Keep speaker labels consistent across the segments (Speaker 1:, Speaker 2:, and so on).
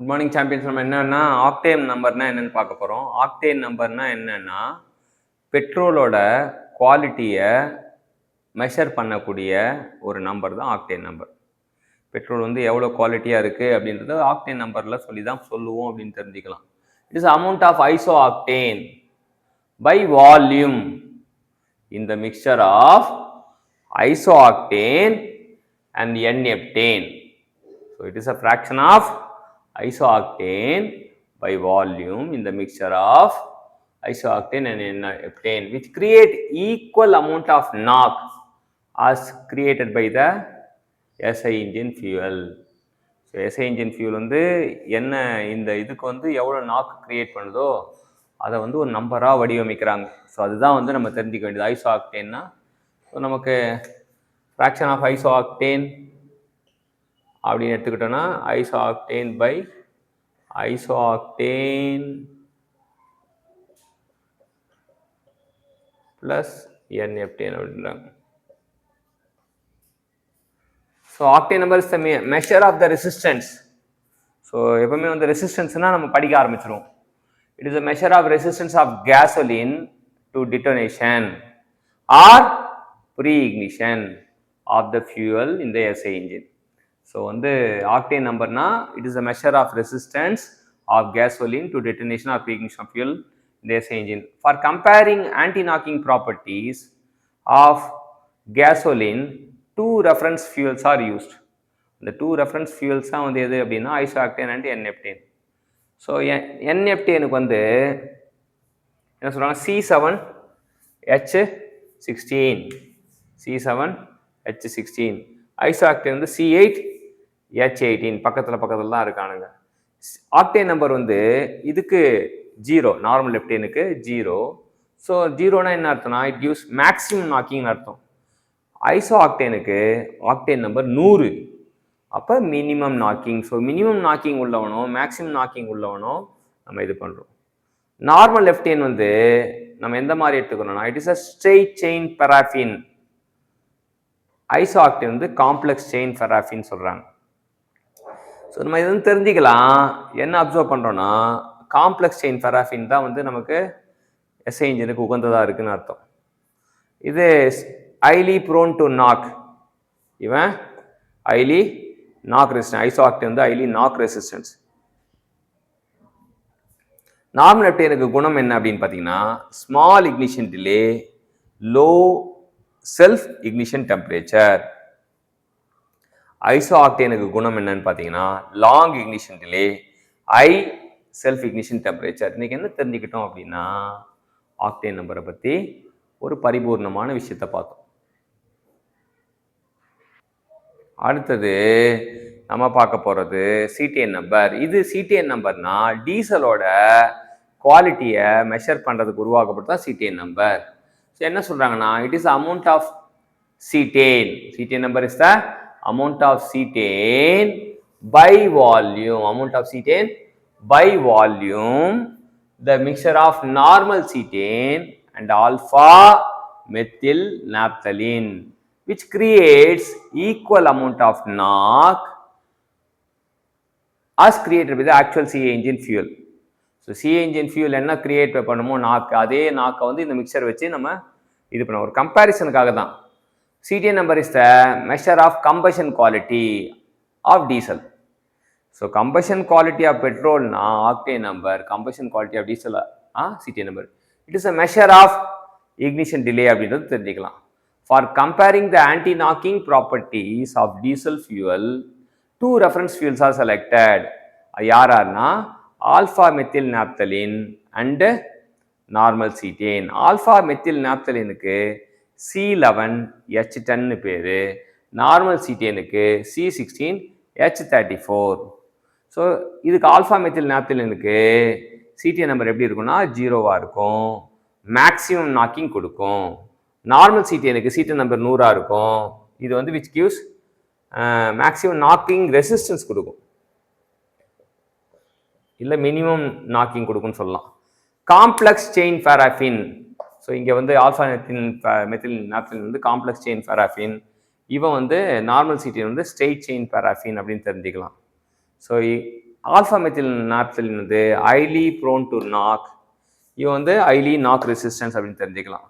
Speaker 1: Good morning champions. நம்ம என்னன்னா octane நம்பர்னா என்னன்னு பார்க்க போகிறோம். ஆக்டேன் நம்பர்னா என்னன்னா பெட்ரோலோட குவாலிட்டியை மெஷர் பண்ணக்கூடிய ஒரு நம்பர் தான் ஆக்டேன் நம்பர். பெட்ரோல் வந்து எவ்வளோ குவாலிட்டியாக இருக்குது அப்படின்றத ஆக்டேன் நம்பரில் சொல்லி தான் சொல்லுவோம் அப்படின்னு தெரிஞ்சுக்கலாம். It is amount of isooctane by volume in the mixture of isooctane and N-heptane. So it is a fraction of isooctane by volume in the mixture of isooctane and N-heptane, which create equal amount of NOx as created by the SI engine fuel. So SI engine fuel வந்து என்ன இந்த இதுக்கு வந்து எவ்வளோ NOx create பண்ணுதோ அதை வந்து ஒரு நம்பராக வடிவமைக்கிறாங்க. ஸோ அதுதான் வந்து நம்ம தெரிஞ்சுக்க வேண்டியது. ஐசோஆக்டேன்னா ஸோ நமக்கு fraction of isooctane அப்படின்னு எடுத்துக்கிட்டோன்னா isooctane by isooctane plus N-heptane அப்படின்றாங்க. So octane number is the measure of the resistance. So எப்பவுமே வந்து ரெசிஸ்டன்ஸ்னால் நம்ம படிக்க ஆரம்பிச்சிருவோம். It is a measure of resistance of gasoline to detonation or pre ignition of the fuel in the SI engine. So வந்து octane நம்பர்னா it is a measure of resistance of gasoline to detonation of preignition of fuel in the SI engine. For comparing anti knocking properties of gasoline two reference fuels are used. இந்த two reference fuels தான் வந்து எது அப்படின்னா ஐசோஆக்டேன் and N-heptane. So N-heptaneக்கு வந்து என்ன சொல்கிறாங்க, C7H16 C7H16. ஐசோஆக்டேன் வந்து C8H18 பக்கத்தில் தான் இருக்கானுங்க. ஆக்டேன் நம்பர் வந்து இதுக்கு 0, நார்மல் ஹெப்டேனுக்கு 0. ஸோ 0னா என்ன அர்த்தம்னா இட் கிவ்ஸ் மேக்ஸிமம் நாக்கிங்னு அர்த்தம். ஐசோ ஆக்டேனுக்கு ஆக்டேன் நம்பர் 100, அப்போ minimum knocking. So minimum knocking உள்ளவனோ மேக்ஸிமம் நாக்கிங் உள்ளவனோ நம்ம இது பண்ணுறோம். நார்மல் ஹெப்டேன் வந்து நம்ம எந்த மாதிரி எடுத்துக்கணும்னா it is a straight chain paraffin. Iso octane வந்து காம்ப்ளெக்ஸ் செயின் பெராஃபின் சொல்கிறாங்க. ஸோ நம்ம இது வந்து தெரிஞ்சுக்கலாம். என்ன அப்சர்வ் பண்ணுறோன்னா காம்ப்ளெக்ஸ் செயின் பெராஃபின் தான் வந்து நமக்கு எஸ்ஐ இன்ஜினுக்கு உகந்ததாக இருக்குன்னு அர்த்தம். இது highly prone to knock. இவன் highly knock resistant. ஐசோஆக்டேன் வந்து highly knock resistance. நார்மல் ஹெப்டேனுக்கு குணம் என்ன அப்படின்னு பார்த்தீங்கன்னா small ignition delay, low self ignition temperature. ஐசோஆக்டேனுக்கு குணம் என்னன்னு பார்த்தீங்கன்னா long ignition delay, high self ignition temperature. இன்னைக்கு என்ன தெரிஞ்சுக்கிட்டோம் அப்படின்னா ஆக்டேன் நம்பரை பற்றி ஒரு பரிபூர்ணமான விஷயத்தை பார்த்தோம். அடுத்தது நம்ம பார்க்க போகிறது சிடிஎன் நம்பர். இது சிடிஎன் நம்பர்னா டீசலோட குவாலிட்டியை மெஷர் பண்ணுறதுக்கு உருவாக்கப்பட்டு தான் சிடிஎன் நம்பர். ஸோ என்ன சொல்கிறாங்கன்னா it is amount of cetane. CDN number is the amount of cetane by volume. Amount of cetane by volume the mixture of normal cetane and alpha methyl naphthalene, which creates equal amount of NOx as created by the actual CI engine fuel. So CI engine fuel என்ன create பண்ணுமோ நாக்கு, அதே நாக்கை வந்து இந்த mixer வச்சு நம்ம இது பண்ண ஒரு கம்பேரிசனுக்காக தான். CDN number is the measure of combustion quality of diesel. So combustion quality of பெட்ரோல்னா octane number, combustion quality of diesel CDN number. It is a measure of ignition delay அப்படின்றது தெரிஞ்சுக்கலாம். For comparing the anti-knocking properties of diesel fuel, two reference fuels are selected. யாரார்னா alpha methyl naphthalene and normal cetane. alpha methyl naphthaleneக்கு C11H10 பேரு, normal சீட்டேனுக்கு C16H34. So இதுக்கு alpha methyl நாப்தலினுக்கு CDN number எப்படி இருக்கும்னா 0வா இருக்கும், maximum knocking கொடுக்கும். Normal சிடிஎனுக்கு CDN number 100ஆ இருக்கும். இது வந்து which gives maximum knocking resistance கொடுக்கும், இல்லை மினிமம் நாக்கிங் கொடுக்கும்னு சொல்லலாம். Complex chain பெராஃபின். ஸோ இங்கே வந்து ஆல்ஃபா மெத்தில் நாப்தலின் வந்து காம்ப்ளெக்ஸ் செயின் பெராஃபின். இவன் வந்து நார்மல் சிடிஎன் வந்து ஸ்ட்ரெயிட் செயின் பெராஃபின் அப்படின்னு தெரிஞ்சுக்கலாம். ஸோ ஆல்ஃபா மெத்தில் நாப்தலின் வந்து ஹைலி ப்ரோன் டு நாக், இவன் வந்து ஹைலி நாக் ரெசிஸ்டன்ஸ் அப்படின்னு தெரிஞ்சுக்கலாம்.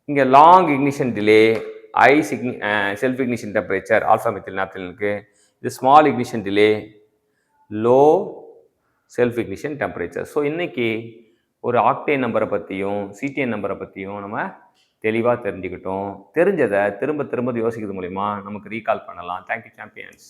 Speaker 1: இங்கே long ignition delay, high self ignition temperature alpha methyl நாப்தலினுக்கு. இது small ignition delay, low self ignition temperature. So இன்னைக்கு ஒரு ஆக்டேன் நம்பரை பற்றியும் சிடிஎன் நம்பரை பற்றியும் நம்ம தெளிவாக தெரிஞ்சுக்கிட்டோம். தெரிஞ்சதை திரும்ப திரும்ப யோசிக்கிறது மூலிமா நமக்கு ரீகால் பண்ணலாம். Thank you champions.